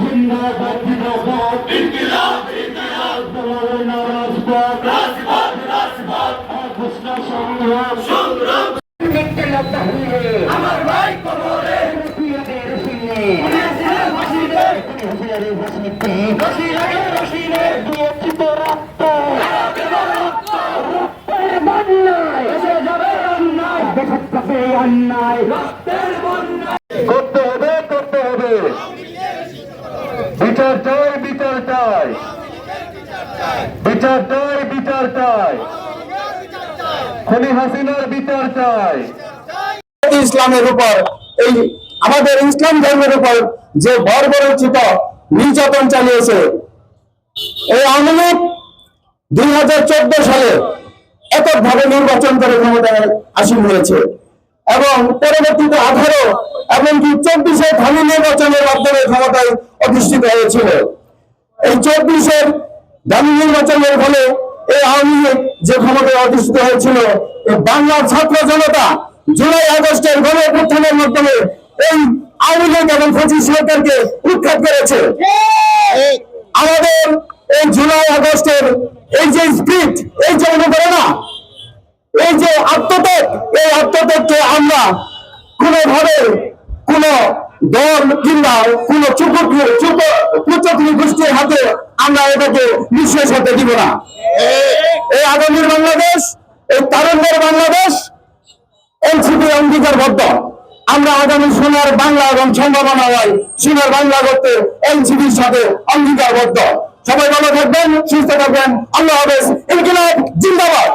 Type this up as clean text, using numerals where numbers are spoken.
জিন্দাবাদ জিন্দাবাদ ইনকিলাব ইনকিলাব চলো রাজপথ রাজপথ রাজপথ ঘোষণা সংগ্রাম সংগ্রাম দেখতে লাগতে হইলে আমার ভাই কবরে রশিদের সিনে রশিদের রশিদে রশিদের রশিদে দিয়েছি তো রক্ত রক্তের বন্যায় এসে যাবে অন্যায় দেখাত পাবে অন্যায় রক্তের বন্যায় করতে হবে করতে হবে বিচার চাই বিচার চাই বিচার চাই বিচার চাই খুনি হাসিনার বিচার চাই ইসলামের উপর এই আমাদের ইসলাম ধর্মের উপর যে বর্বরোচিত নির্যাতন চালিয়েছে এই আওয়ামী লীগ 2014 সালে এককভাবে নির্বাচন করে ক্ষমতায় আসীন হয়েছে এবং পরবর্তীতে 18 এমনকি 24-এ ধানি নির্বাচনের মাধ্যমে ক্ষমতায় অধিষ্ঠিত হয়েছিল। এই 24-এর ধানি নির্বাচনের ফলে এই আওয়ামী লীগ যে ক্ষমতায় অধিষ্ঠিত হয়েছিল বাংলার ছাত্র জনতা জুলাই আগস্টের গণঅভ্যুত্থানের মাধ্যমে এই আওয়ামী লীগ এবং ফ্যাসিস্ট সরকারকে উৎখাত করেছে। আমাদের এই জুলাই আগস্টের এই যে স্পিরিট, এই যে অনুপ্রেরণা, এই যে আত্মত্যাগ, এই আত্মত্যাগকে আমরা কোনোভাবে কোন দল কিংবা কোন কুচক্রী গোষ্ঠীর হাতে আমরা এটাকে নিঃশেষ হতে দিব না। এই আগামীর বাংলাদেশ, এই তারুণ্যের বাংলাদেশ এনসিপি অঙ্গীকারবদ্ধ। আমরা আগামী সোনার বাংলা এবং সম্ভাবনা হয় সোনার বাংলা করতে এনসিপির সাথে অঙ্গীকারবদ্ধ। সবাই ভালো থাকবেন, সুস্থ থাকবেন। আল্লাহ হাফেজ। ইনকিলাব জিন্দাবাদ।